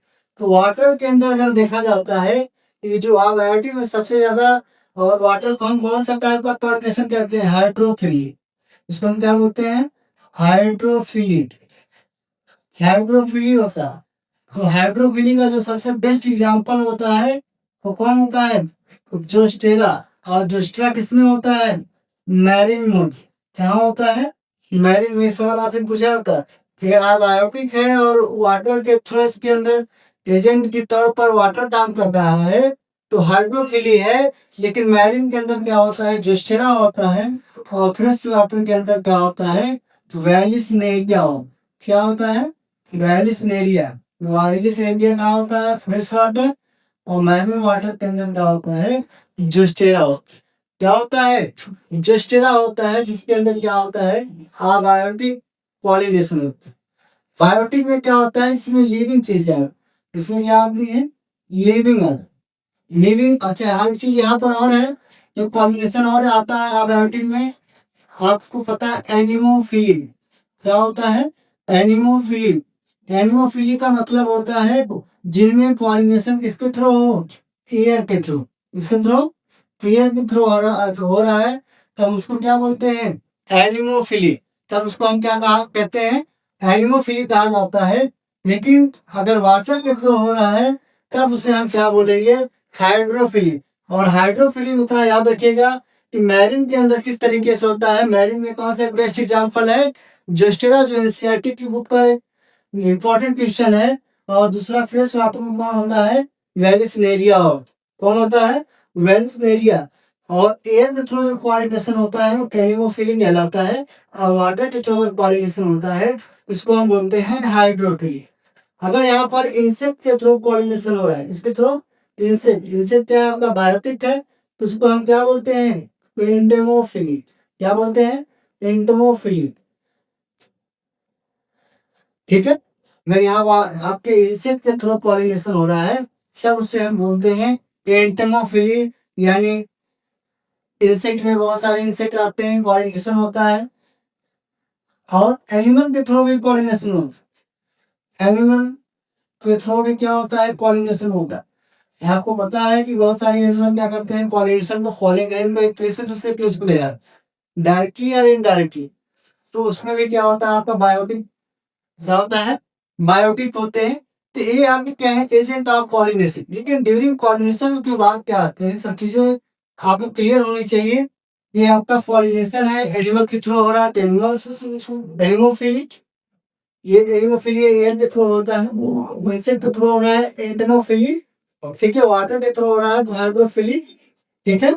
तो वाटर के अंदर अगर देखा जाता है, ये जो अबायोटिक में सबसे ज्यादा, और वाटर को हम कौन सा टाइप का पॉलिनेशन करते हैं, हाइड्रोफिली, इसको हम क्या बोलते हैं, हाइड्रोफिली, हाइड्रोफिली होता है। तो हाइड्रोफिली का जो सबसे बेस्ट एग्जांपल होता है वो कौन होता है, जोस्टेरा। और जोस्टेरा किसमें होता है, मैरिन में, क्या होता है, मैरिन में। सवाल आपसे पूछा होता है कि अबायोटिक है और वाटर के थ्रू इसके अंदर एजेंट के तौर पर वाटर काम कर रहा है, तो हाइड्रोफिली है, लेकिन मैरिन के अंदर क्या होता है, जोस्टेरा होता है, और फ्रेश वाटर के अंदर क्या होता है, तो वैलिसनेरिया, क्या होता है, वैलिसनेरिया। वैलिसनेरिया क्या होता है, फ्रेश वाटर, और मैरिन वाटर के अंदर क्या होता है, जोस्टेरा होता है। क्या होता है, जोस्टेरा होता है, जिसके अंदर क्या होता है, अबायोटिक पॉलिनेशन होता है। बायोटिक में क्या होता है, इसमें लिविंग चीजें है, इसमें क्या आती है, लिविंग है, लिविंग। अच्छा हर चीज यहाँ पर और है, एक कॉम्बिनेशन और आता है अबायोटिक में, आपको पता है एनिमोफिली। क्या होता है, एनिमोफिली। एनिमोफिली का मतलब होता है जिनमें पॉलिनेशन किसके थ्रू हो, एयर के थ्रू, इसके थ्रू, एयर के थ्रू हो रहा है, तब उसको क्या बोलते हैं, एनिमोफिली। तब उसको हम क्या कहा कहते हैं, एनिमोफिली कहा जाता है। लेकिन अगर वाटर के थ्रू हो रहा है तब उसे हम क्या बोलेंगे, हाइड्रोफिली। और हाइड्रोफिली में उतना याद रखिएगा कि मैरिन के अंदर किस तरीके से होता है। मैरिन में कौन सा बेस्ट एग्जांपल है, जोस्टेरा जो एनसीईआरटी की बुक का इंपॉर्टेंट क्वेश्चन है। और दूसरा फ्रेश वाटर में कौन होता है, वेलिसनेरिया। कौन होता है, वेलिसनेरिया। और एयर के थ्रू पॉलिनेशन होता है वो एनिमोफिली कहलाता है, और वाटर के थ्रू पॉलिनेशन होता है उसको हम बोलते हैं हाइड्रोफिली। अगर यहाँ पर इंसेक्ट के थ्रू पॉलिनेशन हो रहा है, इसके थ्रू, इंसेक्ट, इंसेक्ट क्या है आपका, बायोटिक है, तो उसको हम क्या बोलते हैं, एंटोमोफिली। क्या बोलते हैं, एंटोमोफिली। ठीक है। अगर यहाँ आपके इंसेक्ट के थ्रू पॉलिनेशन हो रहा है तब उसे हम बोलते हैं एंटोमोफिली। यानी इंसेक्ट में बहुत सारे इंसेक्ट आते हैं, पॉलिनेशन होता है। और एनिमल के थ्रू भी पॉलिनेशन होता है, एनिमल के थ्रू भी क्या होता है, पॉलिनेशन होता है। आपको पता है कि बहुत सारे एनिमल क्या करते हैं, पॉलिनेशन को फॉलिंग ग्रेन को एक प्लेस से दूसरे प्लेस पे ले जाते हैं, डायरेक्टली और इनडायरेक्टली। तो उसमें भी क्या होता है आपका बायोटिक, क्या होता है, बायोटिक होते हैं। तो ये आपके क्या है, एजेंट ऑफ पॉलिनेशन। लेकिन ड्यूरिंग पॉलिनेशन के बाद क्या आते हैं, सब चीजें आपको क्लियर होनी चाहिए। ये आपका पॉलिनेशन है एनिमल के थ्रू हो रहा है, एनिमोफिली। ये एनिमोफिली एयर के थ्रू होता है, इंसेक्ट के थ्रू हो रहा है एंटोमोफिली। ठीक है, वाटर के थ्रू हो रहा है हाइड्रोफिली। ठीक है।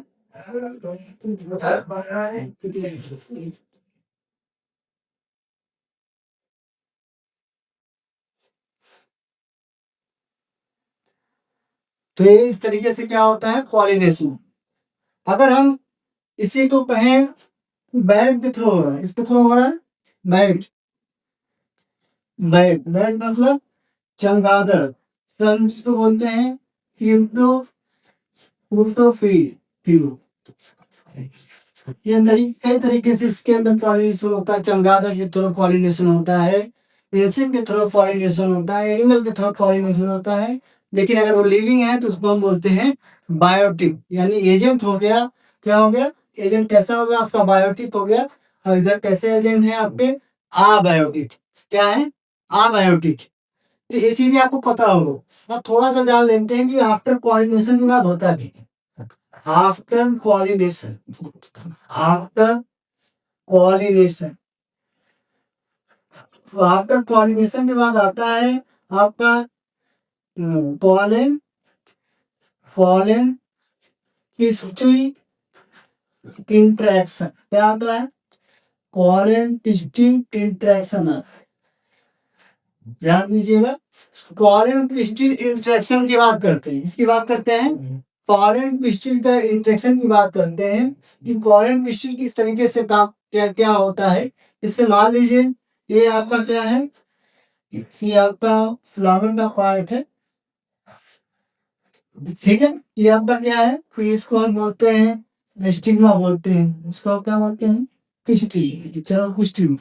तो ये इस तरीके से क्या होता है, पॉलिनेशन। अगर हम इसी को कहें बैट के थ्रू हो रहा है, इसके थ्रू हो रहा है, बैट, बैट, बैट मतलब चमगादड़। तो हम इसको बोलते हैं प्यूटो, प्यूटोफिली। ये अंदर ही कई तरीके से इसके अंदर पॉलिनेशन होता है, चमगादड़ के थ्रू पॉलिनेशन होता है, इंसेक्ट के थ्रू पॉलिनेशन होता है, एनिमल के थ्रू पॉलिनेशन होता है। लेकिन अगर वो लिविंग है तो उसको हम बोलते हैं बायोटिक, यानी एजेंट हो गया। क्या हो गया, एजेंट कैसा हो गया आपका, बायोटिक हो गया। और इधर कैसे एजेंट है आपके, अबायोटिक। क्या है, अबायोटिक। तो ये चीजें आपको पता होगा। अब थोड़ा सा जान लेते हैं कि आफ्टर पॉलिनेशन के बाद होता क्या है। आफ्टर पॉलिनेशन, आफ्टर पॉलिनेशन, तो आफ्टर पॉलिनेशन के बाद आता है आपका पॉलन, पॉलन पिस्टिल इंट्रैक्शन। क्या आता है, पॉलन पिस्टिल इंट्रैक्शन आता है। ध्यान दीजिएगा, पॉलन पिस्टिल इंट्रैक्शन की बात करते हैं, इसकी बात करते हैं, पॉलन पिस्टिल का इंट्रैक्शन की बात करते हैं कि पॉलन पिस्टिल किस तरीके से काम, क्या क्या होता है। इससे मान लीजिए ये आपका क्या है, ये आपका फ्लावर का पार्ट है। ठीक है, ये आपका क्या है, फिर इसको हम बोलते हैं स्टिग्मा बोलते हैं, इसको आप क्या बोलते हैं, पिस्टिल। चलो पिस्टिल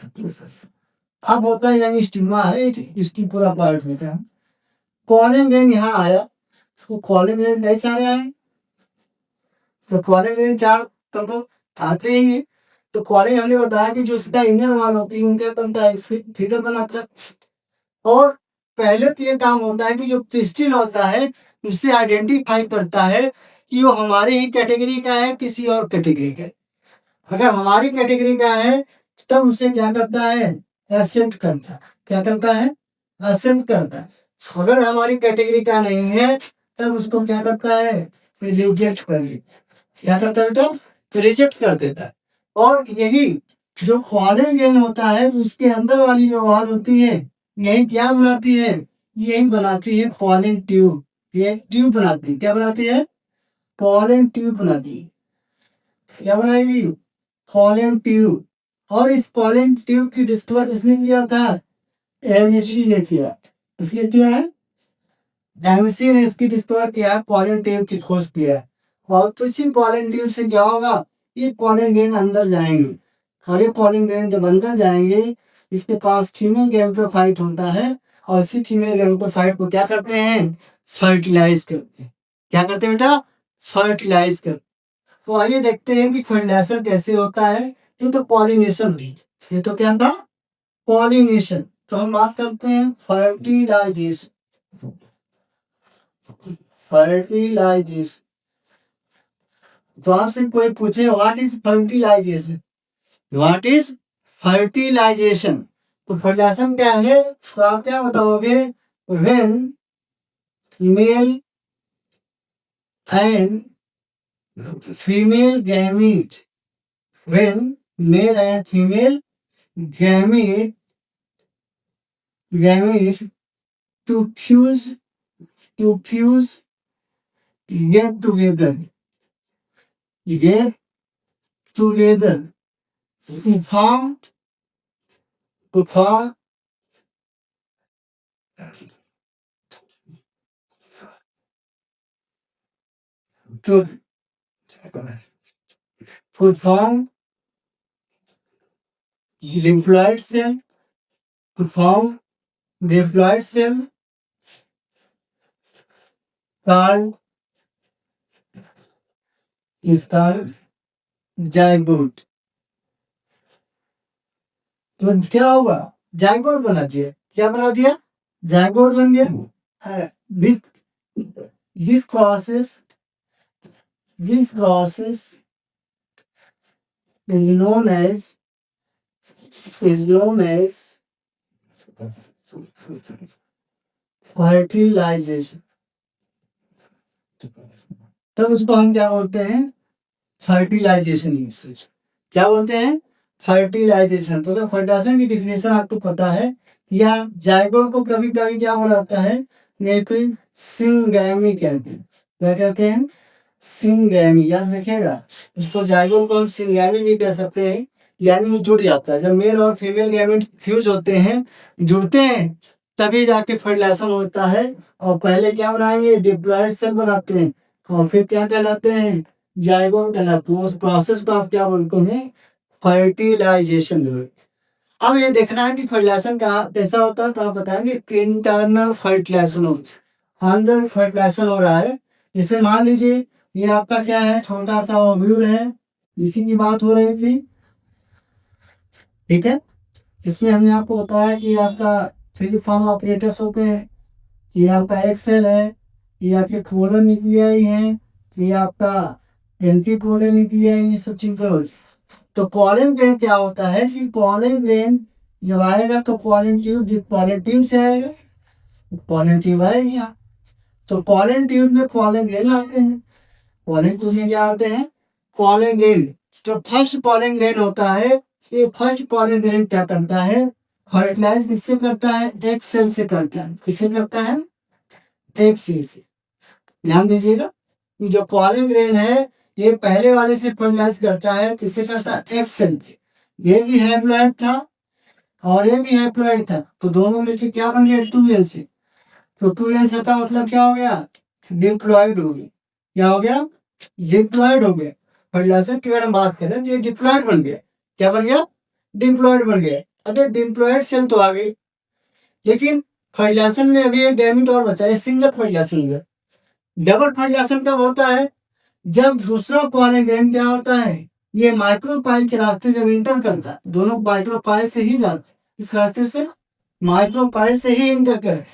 अब होता है, यानी स्टिग्मा है, इसकी पूरा पार्ट होता है। कॉलन ग्रेन यहाँ आया, तो कॉलन ग्रेन कई सारे आए, तो कॉलन ग्रेन चार तब तो आते ही हैं। तो कॉलन हमने बताया कि जो इसका इनर वॉल होती है उनका बनता है, फिगर बनाता है। और पहले तो ये काम होता है कि जो पिस्टिल होता है उससे आइडेंटिफाई करता है कि वो हमारी ही कैटेगरी का है किसी और कैटेगरी का है। अगर हमारी कैटेगरी का है तब उसे क्या करता है, एक्सेप्ट करता है। क्या करता है, एक्सेप्ट करता है। अगर हमारी कैटेगरी का नहीं है तब उसको क्या करता है, रिजेक्ट कर देता है। क्या करता है बेटा, रिजेक्ट कर देता है। और यही जो फॉरेन गेन होता है उसके अंदर वाली जो वॉल होती है, यही क्या बनाती है, यही बनाती है फॉरेन ट्यूब। ये ट्यूब बनाती है, क्या बनाती है, फॉरेन ट्यूब बनाती है। क्या बनाएगी, फॉरेन ट्यूब। और इस फॉरेन ट्यूब की डिस्कवर किसने किया था, एमएससी ने किया, इसलिए क्या है, एमएससी ने इसकी डिस्कवर किया, पॉलन ट्यूब की खोज किया। और तो इसी पॉलन ट्यूब से क्या होगा, ये पॉलन ग्रेन अंदर जाएंगे, और ये पॉलन ग्रेन जब अंदर जाएंगे, इसके पास फीमेल गैमेटोफाइट होता है, और इसी फीमेल गैमेटोफाइट को क्या करते हैं, फर्टिलाइज करते हैं। क्या करते हैं बेटा, फर्टिलाइज करते। तो आइए देखते हैं कि फर्टिलाइजेशन कैसे होता है। ये तो पॉलिनेशन भी, ये तो क्या था, पॉलिनेशन। तो हम बात करते हैं फर्टिलाइजेशन। फर्टिलाइजेशन, तो आपसे कोई पूछे what is fertilisation, what is fertilisation, तो फर्टिलाइजेशन क्या है, तो आप क्या बताओगे, when male and female gamete, when male and female gamete to fuse get together to form diploid cell, to form diploid cell called zygote. तो क्या होगा, जाइगोट बना दिया, क्या बना दिया, जाइगोट बन गया। This process is known as fertilization। तब उसको हम क्या बोलते हैं, फर्टिलाइजेशन। क्या बोलते हैं, फर्टिलाइजेशन। तो क्या फर्टिलाइजेशन की डिफिनेशन आपको पता है, या जाइगोट को कभी कभी क्या बोला जाता है, सिंगैमी कहते हैं। क्या कहते हैं, सिंगैमी, याद रखिएगा। उसको जाइगोट को हम सिंगैमी भी कह सकते हैं, यानी जुड़ जाता है। जब मेल और फीमेल गैमेट फ्यूज होते हैं, जुड़ते हैं, तभी जाके फर्टिलाइजेशन होता है। और पहले क्या बनाएंगे, डिप्लॉयड सेल बनाते हैं, और फिर क्या कहलाते हैं, जाइगोट कहलाते हैं। उस प्रोसेस को आप क्या बोलते हैं, फर्टिलाइजेशन। अब ये देखना है कि फर्टिलाइजेशन कैसा होता है, तो आप बताएंगे इंटरनल फर्टिलाइजेशन होता है, अंदर फर्टिलाइजेशन हो रहा है। जैसे मान लीजिए ये आपका क्या है, छोटा सा ओव्यूल है, इसी की बात हो रही थी, ठीक है। इसमें हमने आपको बताया कि आपका फिलिफॉर्म ऑपरेटर्स होते हैं, ये आपका एक सेल है, ये आपके पोलर न्यूक्लियाई है, ये आपका एंटीपोलर न्यूक्लियाई, ये सब चीजें। तो पॉलन ग्रेन क्या होता है कि पॉलन ग्रेन जब आएगा तो पॉलन ट्यूब से आएगा, पॉलन ट्यूब आएगी यहाँ। तो पॉलन ट्यूब में पॉलन ग्रेन आते हैं, पॉलन ट्यूब में क्या आते हैं, पॉलन ग्रेन। जो फर्स्ट पॉलन ग्रेन होता है, ये फर्स्ट पॉलन ग्रेन क्या करता है, फर्टिलाइज किससे करता है, एक सेल से करता है। किससे करता है, एक सेल से। ध्यान दीजिएगा, जो पॉलन ग्रेन है, ये पहले वाले से फर्टिलाइज करता है, किससे करता है, एक सेल से। ये भी हैप्लॉइड था और ये भी हैप्लॉइड था, तो दोनों मिलकर क्या बन गया, 2n से। तो 2n से का मतलब क्या हो गया, डिप्लॉइड हो गया। क्या हो गया, डिप्लॉइड हो गया। फर्टिलाइजेशन की अगर हम बात करें तो ये डिप्लॉइड बन गया। क्या बन गया, डिप्लॉइड बन गया। अगर डिप्लॉइड सेल तो आ गई, लेकिन फर्टिलाइजेशन में अभी एक गैमेट और बचा है, सिंगल फर्टिलाइजेशन में। डबल फर्टिलाइजेशन कब होता है, जब दूसरा पॉलन ग्रेन क्या होता है, ये माइक्रोपाइल के रास्ते जब इंटर करता है, दोनों माइक्रोपाइल से ही जाते, इस रास्ते से माइक्रोपाइल से ही इंटर कर।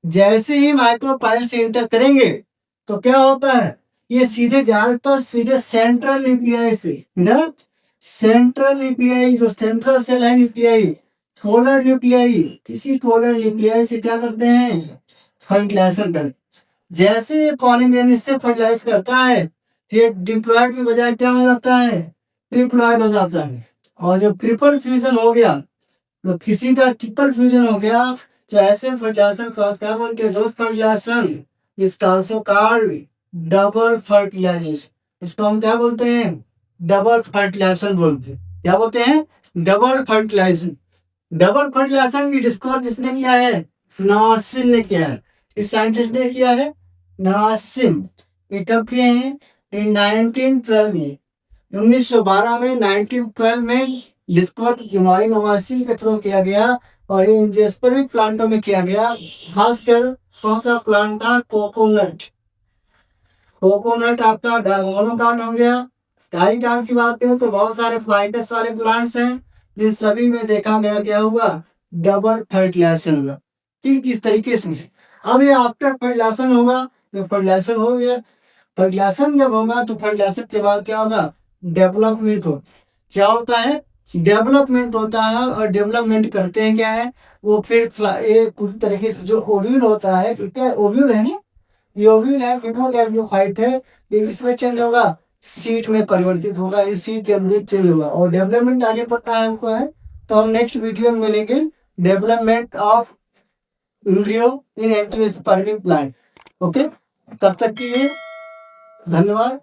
जैसे ही माइक्रोपाइल से इंटर करेंगे तो क्या होता है, ये सीधे जाकर सीधे सेंट्रल न्यूक्लियाई से ना, सेंट्रल न्यूक्लियाई जो सेंट्रल सेल है न्यूक्लियाई, पोलर न्यूक्लियाई, किसी पोलर न्यूक्लियाई से क्या करते हैं, फर्टिलाइजेशन करते। जैसे ये पॉलन ग्रेन इससे फर्टिलाइज करता है, ये डिप्लॉइड की बजाय क्या हो जाता है, ट्रिप्लॉइड हो जाता है। और जब ट्रिपल फ्यूजन हो गया, तो किसी का ट्रिपल फ्यूजन हो गया, तो ऐसे फर्टिलाइजेशन का क्या बोलते हैं, दोस्त फर्टिलाइजेशन इसका आल्सो कॉल्ड डबल फर्टिलाइजेशन। इसको हम क्या बोलते हैं, डबल फर्टिलाइजेशन बोलते हैं। क्या बोलते हैं, डबल फर्टिलाइजेशन। डबल फर्टिलाइजेशन की डिस्कवर किसने किया है? नवासिन ने किया है। इस साइंटिस्ट ने किया है नवासिन। ये कब किए हैं? इन 1912 में, 1912 में, 1912 में डिस्कवर जुमाई नवासिन के थ्रू किया गया। और ये एंजियोस्पर्मिक प्लांटों में किया गया। खासकर कौन सा प्लांट था? कोकोनट। कोकोनट आपका मोनोकाट हो गया। डाइकाट की बात करें तो बहुत सारे फाइटस वाले प्लांट्स हैं, जिन सभी में देखा गया क्या हुआ? डबल फर्टिलाइजेशन हुआ। ठीक इस तरीके से अब ये आफ्टर फर्टिलाइजेशन होगा। जब फर्टिलाइजेशन हो गया, फर्टिलाइजेशन जब होगा तो फर्टिलाइजेशन के बाद क्या होगा? डेवलपमेंट हो। क्या होता है? डेवलपमेंट होता है। और डेवलपमेंट करते हैं क्या है? वो फिर ये पूरी तरीके से जो ओव्यूल होता है, क्या ओव्यूल है ना? ये ओव्यूल है, जो फाइट है, ये किसमें चेंज होगा? सीट में परिवर्तित होगा। इस सीट के अंदर चेंज होगा और डेवलपमेंट आगे पता है हमको है। तो हम नेक्स्ट वीडियो में मिलेंगे development of embryo in angiospermic plant. Okay, तब तक के लिए धन्यवाद।